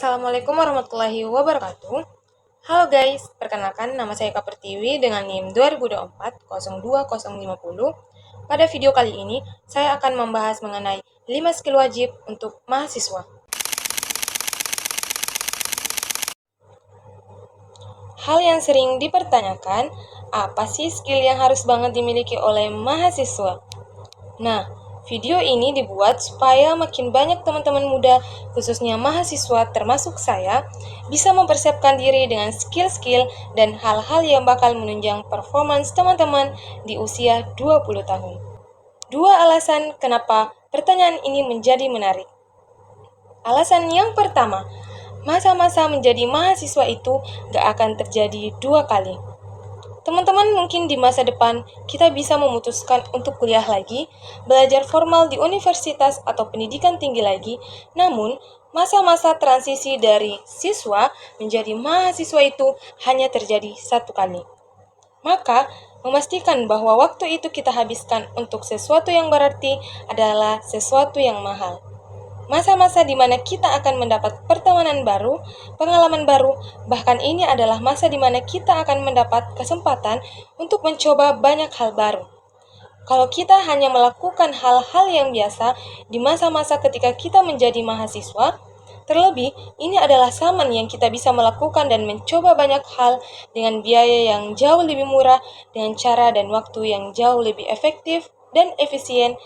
Assalamualaikum warahmatullahi wabarakatuh. Halo guys, perkenalkan nama saya Kak Pertiwi dengan NIM 2024-02050. Pada video kali ini, saya akan membahas mengenai 5 skill wajib untuk mahasiswa. Hal yang sering dipertanyakan, apa sih skill yang harus banget dimiliki oleh mahasiswa? Nah, video ini dibuat supaya makin banyak teman-teman muda, khususnya mahasiswa termasuk saya, bisa mempersiapkan diri dengan skill-skill dan hal-hal yang bakal menunjang performance teman-teman di usia 20 tahun. Dua alasan kenapa pertanyaan ini menjadi menarik. Alasan yang pertama, masa-masa menjadi mahasiswa itu gak akan terjadi dua kali. Teman-teman mungkin di masa depan kita bisa memutuskan untuk kuliah lagi, belajar formal di universitas atau pendidikan tinggi lagi, namun masa-masa transisi dari siswa menjadi mahasiswa itu hanya terjadi satu kali. Maka, memastikan bahwa waktu itu kita habiskan untuk sesuatu yang berarti adalah sesuatu yang mahal. Masa-masa di mana kita akan mendapat pertemanan baru, pengalaman baru, bahkan ini adalah masa di mana kita akan mendapat kesempatan untuk mencoba banyak hal baru. Kalau kita hanya melakukan hal-hal yang biasa di masa-masa ketika kita menjadi mahasiswa, terlebih ini adalah zaman yang kita bisa melakukan dan mencoba banyak hal dengan biaya yang jauh lebih murah, dengan cara dan waktu yang jauh lebih efektif dan efisien.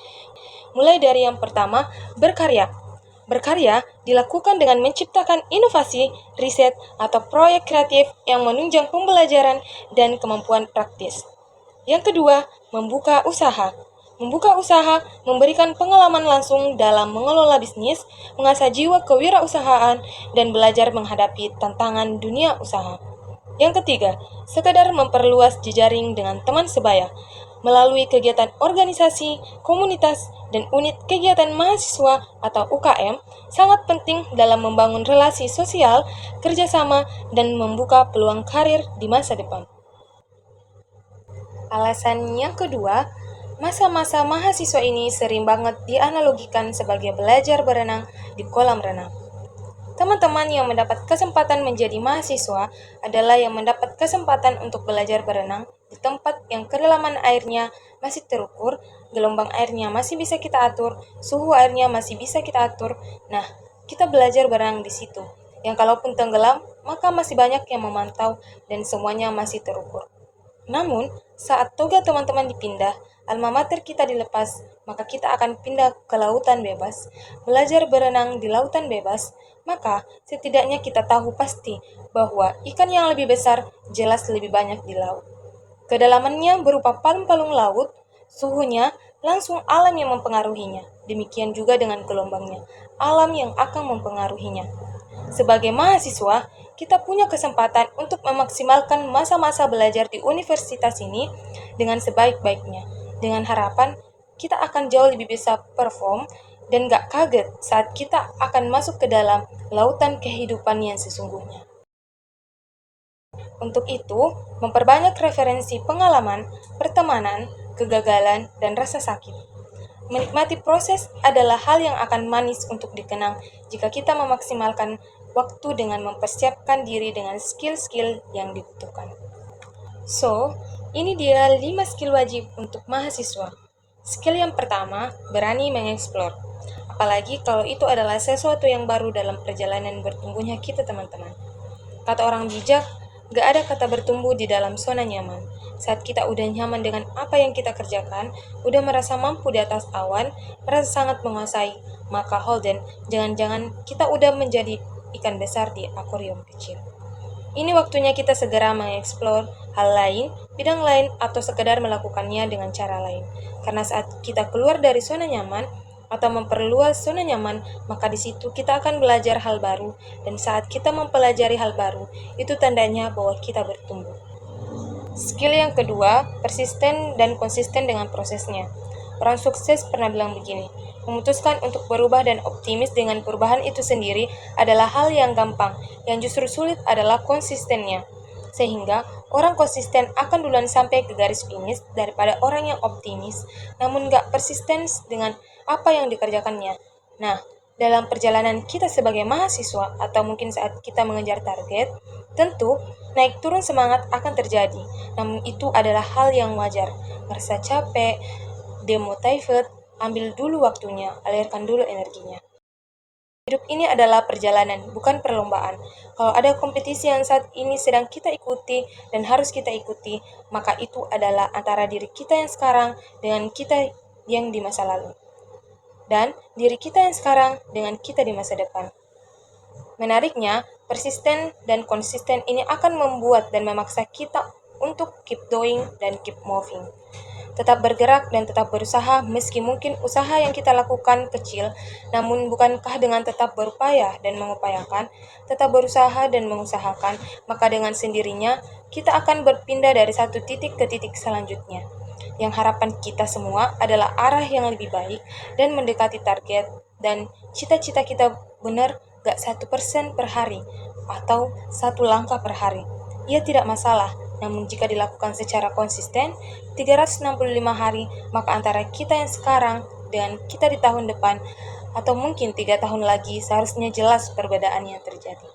Mulai dari yang pertama, berkarya. Berkarya dilakukan dengan menciptakan inovasi, riset, atau proyek kreatif yang menunjang pembelajaran dan kemampuan praktis. Yang kedua, membuka usaha. Membuka usaha memberikan pengalaman langsung dalam mengelola bisnis, mengasah jiwa kewirausahaan, dan belajar menghadapi tantangan dunia usaha. Yang ketiga, sekedar memperluas jejaring dengan teman sebaya. Melalui kegiatan organisasi, komunitas, dan unit kegiatan mahasiswa atau UKM, sangat penting dalam membangun relasi sosial, kerjasama, dan membuka peluang karir di masa depan. Alasan yang kedua, masa-masa mahasiswa ini sering banget dianalogikan sebagai belajar berenang di kolam renang. Teman-teman yang mendapat kesempatan menjadi mahasiswa adalah yang mendapat kesempatan untuk belajar berenang di tempat yang kedalaman airnya masih terukur, gelombang airnya masih bisa kita atur, suhu airnya masih bisa kita atur. Nah, kita belajar berenang di situ. Yang kalaupun tenggelam, maka masih banyak yang memantau dan semuanya masih terukur. Namun, saat toga teman-teman dipindah, alma mater kita dilepas, maka kita akan pindah ke lautan bebas, belajar berenang di lautan bebas, maka setidaknya kita tahu pasti bahwa ikan yang lebih besar jelas lebih banyak di laut. Kedalamannya berupa palung-palung laut, suhunya langsung alam yang mempengaruhinya. Demikian juga dengan gelombangnya, alam yang akan mempengaruhinya. Sebagai mahasiswa, kita punya kesempatan untuk memaksimalkan masa-masa belajar di universitas ini dengan sebaik-baiknya, dengan harapan kita akan jauh lebih bisa perform dan gak kaget saat kita akan masuk ke dalam lautan kehidupan yang sesungguhnya. Untuk itu, memperbanyak referensi pengalaman, pertemanan, kegagalan, dan rasa sakit. Menikmati proses adalah hal yang akan manis untuk dikenang jika kita memaksimalkan waktu dengan mempersiapkan diri dengan skill-skill yang dibutuhkan. So, ini dia 5 skill wajib untuk mahasiswa. Skill yang pertama, berani mengeksplor. Apalagi kalau itu adalah sesuatu yang baru dalam perjalanan bertumbuhnya kita teman-teman. Kata orang bijak, gak ada kata bertumbuh di dalam zona nyaman. Saat kita udah nyaman dengan apa yang kita kerjakan, udah merasa mampu di atas awan, merasa sangat menguasai, maka Holden, jangan-jangan kita udah menjadi ikan besar di akuarium kecil. Ini waktunya kita segera mengeksplor hal lain, bidang lain, atau sekedar melakukannya dengan cara lain. Karena saat kita keluar dari zona nyaman, atau memperluas zona nyaman, maka di situ kita akan belajar hal baru, dan saat kita mempelajari hal baru, itu tandanya bahwa kita bertumbuh. Skill yang kedua, persisten dan konsisten dengan prosesnya. Orang sukses pernah bilang begini, memutuskan untuk berubah dan optimis dengan perubahan itu sendiri adalah hal yang gampang, yang justru sulit adalah konsistennya. Sehingga orang konsisten akan duluan sampai ke garis finish daripada orang yang optimis, namun gak persisten dengan apa yang dikerjakannya. Nah, Dalam perjalanan kita sebagai mahasiswa atau mungkin saat kita mengejar target, tentu naik turun semangat akan terjadi. Namun itu adalah hal yang wajar. Merasa capek, demotivated, ambil dulu waktunya, alirkan dulu energinya. Hidup ini adalah perjalanan, bukan perlombaan. Kalau ada kompetisi yang saat ini sedang kita ikuti dan harus kita ikuti, maka itu adalah antara diri kita yang sekarang dengan kita yang di masa lalu. Dan diri kita yang sekarang dengan kita di masa depan. Menariknya, persisten dan konsisten ini akan membuat dan memaksa kita untuk keep doing dan keep moving. Tetap bergerak dan tetap berusaha meski mungkin usaha yang kita lakukan kecil, namun bukankah dengan tetap berupaya dan mengupayakan, tetap berusaha dan mengusahakan, maka dengan sendirinya kita akan berpindah dari satu titik ke titik selanjutnya. Yang harapan kita semua adalah arah yang lebih baik dan mendekati target dan cita-cita kita benar gak 1% per hari atau 1 langkah per hari. Ia tidak masalah, namun jika dilakukan secara konsisten, 365 hari, maka antara kita yang sekarang dengan kita di tahun depan, atau mungkin 3 tahun lagi, seharusnya jelas perbedaan yang terjadi.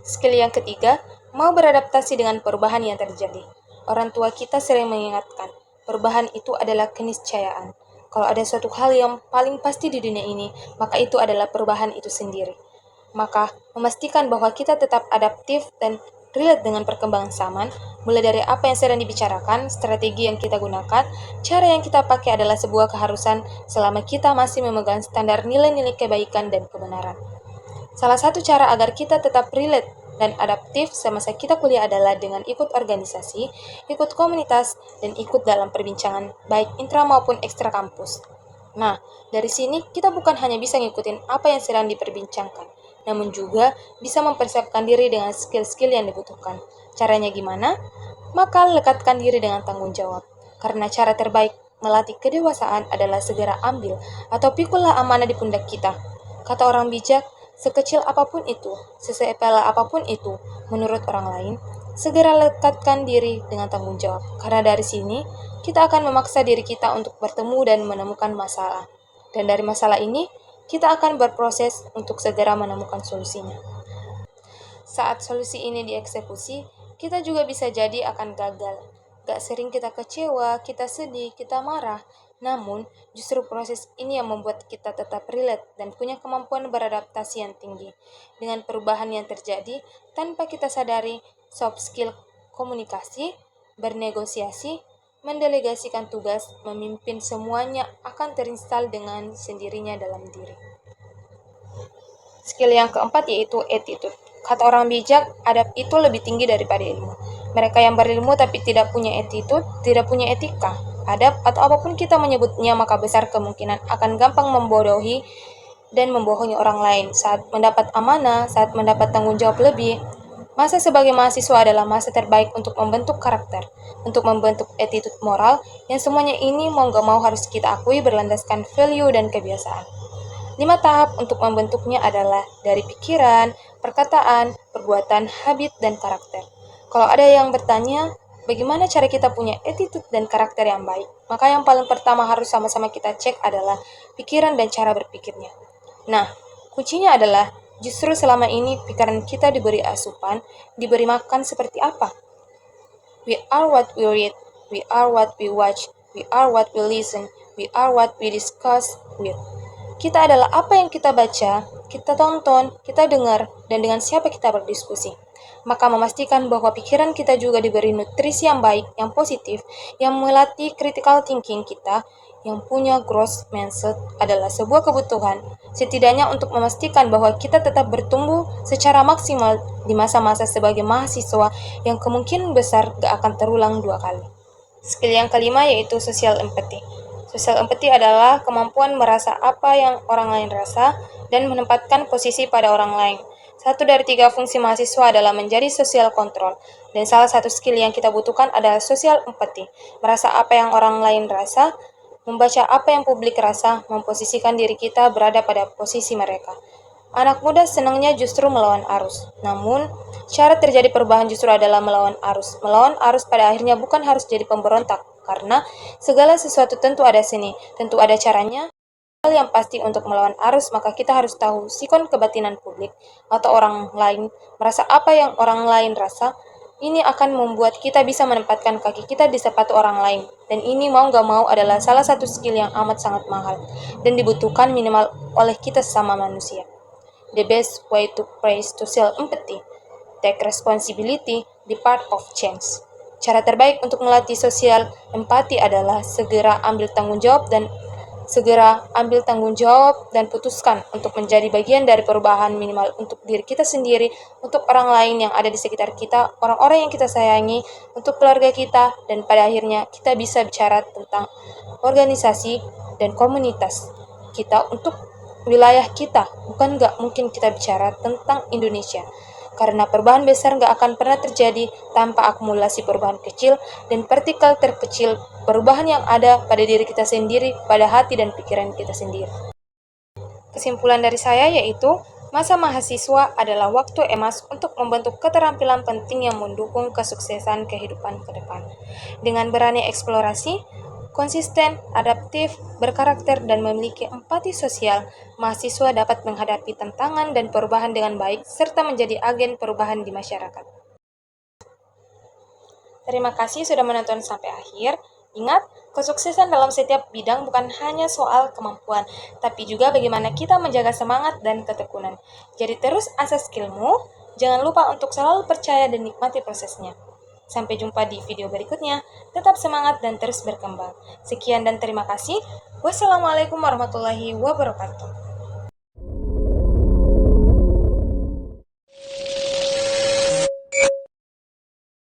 Skill yang ketiga, mau beradaptasi dengan perubahan yang terjadi. Orang tua kita sering mengingatkan, perubahan itu adalah keniscayaan. Kalau ada suatu hal yang paling pasti di dunia ini, maka itu adalah perubahan itu sendiri. Maka, memastikan bahwa kita tetap adaptif dan relate dengan perkembangan zaman, mulai dari apa yang sedang dibicarakan, strategi yang kita gunakan, cara yang kita pakai adalah sebuah keharusan selama kita masih memegang standar nilai-nilai kebaikan dan kebenaran. Salah satu cara agar kita tetap relate dan adaptif semasa kita kuliah adalah dengan ikut organisasi, ikut komunitas, dan ikut dalam perbincangan baik intra maupun ekstra kampus. Nah, dari sini kita bukan hanya bisa ngikutin apa yang sedang diperbincangkan, namun juga bisa mempersiapkan diri dengan skill-skill yang dibutuhkan. Caranya gimana? Maka lekatkan diri dengan tanggung jawab. Karena cara terbaik melatih kedewasaan adalah segera ambil atau pikullah amanah di pundak kita. Kata orang bijak, sekecil apapun itu, sesepele apapun itu, menurut orang lain, segera lekatkan diri dengan tanggung jawab. Karena dari sini, kita akan memaksa diri kita untuk bertemu dan menemukan masalah. Dan dari masalah ini, kita akan berproses untuk segera menemukan solusinya. Saat solusi ini dieksekusi, kita juga bisa jadi akan gagal. Gak sering kita kecewa, kita sedih, kita marah. Namun, justru proses ini yang membuat kita tetap relate dan punya kemampuan beradaptasi yang tinggi. Dengan perubahan yang terjadi, tanpa kita sadari, soft skill komunikasi, bernegosiasi, mendelegasikan tugas, memimpin semuanya akan terinstal dengan sendirinya dalam diri. Skill yang keempat yaitu attitude. Kata orang bijak, adab itu lebih tinggi daripada ilmu. Mereka yang berilmu tapi tidak punya attitude, tidak punya etika, adab, atau apapun kita menyebutnya, maka besar kemungkinan akan gampang membodohi dan membohongi orang lain saat mendapat amanah, saat mendapat tanggung jawab lebih. Masa sebagai mahasiswa adalah masa terbaik untuk membentuk karakter, untuk membentuk attitude moral, yang semuanya ini mau gak mau harus kita akui berlandaskan value dan kebiasaan. 5 tahap untuk membentuknya adalah dari pikiran, perkataan, perbuatan, habit, dan karakter. Kalau ada yang bertanya, bagaimana cara kita punya attitude dan karakter yang baik? Maka yang paling pertama harus sama-sama kita cek adalah pikiran dan cara berpikirnya. Nah, kuncinya adalah justru selama ini pikiran kita diberi asupan, diberi makan seperti apa? We are what we read, we are what we watch, we are what we listen, we are what we discuss with. Kita adalah apa yang kita baca, kita tonton, kita dengar, dan dengan siapa kita berdiskusi. Maka memastikan bahwa pikiran kita juga diberi nutrisi yang baik, yang positif, yang melatih critical thinking kita, yang punya growth mindset adalah sebuah kebutuhan, setidaknya untuk memastikan bahwa kita tetap bertumbuh secara maksimal di masa-masa sebagai mahasiswa yang kemungkinan besar gak akan terulang 2 kali. Skill yang kelima yaitu social empathy. Social empathy adalah kemampuan merasa apa yang orang lain rasa dan menempatkan posisi pada orang lain. 1 dari 3 fungsi mahasiswa adalah menjadi social control, dan salah satu skill yang kita butuhkan adalah social empathy, merasa apa yang orang lain rasa, membaca apa yang publik rasa, memposisikan diri kita berada pada posisi mereka. Anak muda senangnya justru melawan arus, namun syarat terjadi perubahan justru adalah melawan arus. Melawan arus pada akhirnya bukan harus jadi pemberontak, karena segala sesuatu tentu ada seni, tentu ada caranya, Hal yang pasti untuk melawan arus, maka kita harus tahu sikon kebatinan publik atau orang lain merasa apa yang orang lain rasa. Ini akan membuat kita bisa menempatkan kaki kita di sepatu orang lain. Dan ini mau gak mau adalah salah satu skill yang amat sangat mahal dan dibutuhkan minimal oleh kita sesama manusia. The best way to praise to sell empathy, take responsibility, the part of change. Cara terbaik untuk melatih sosial empati adalah segera ambil tanggung jawab dan putuskan untuk menjadi bagian dari perubahan minimal untuk diri kita sendiri, untuk orang lain yang ada di sekitar kita, orang-orang yang kita sayangi, untuk keluarga kita, dan pada akhirnya kita bisa bicara tentang organisasi dan komunitas kita untuk wilayah kita. Bukan gak mungkin kita bicara tentang Indonesia. Karena perubahan besar gak akan pernah terjadi tanpa akumulasi perubahan kecil dan partikel terkecil perubahan yang ada pada diri kita sendiri, pada hati dan pikiran kita sendiri. Kesimpulan dari saya yaitu, masa mahasiswa adalah waktu emas untuk membentuk keterampilan penting yang mendukung kesuksesan kehidupan ke depan. Dengan berani eksplorasi, konsisten, adaptif, berkarakter, dan memiliki empati sosial, mahasiswa dapat menghadapi tantangan dan perubahan dengan baik, serta menjadi agen perubahan di masyarakat. Terima kasih sudah menonton sampai akhir. Ingat, kesuksesan dalam setiap bidang bukan hanya soal kemampuan, tapi juga bagaimana kita menjaga semangat dan ketekunan. Jadi terus asah skillmu, jangan lupa untuk selalu percaya dan nikmati prosesnya. Sampai jumpa di video berikutnya. Tetap semangat dan terus berkembang. Sekian dan terima kasih. Wassalamualaikum warahmatullahi wabarakatuh.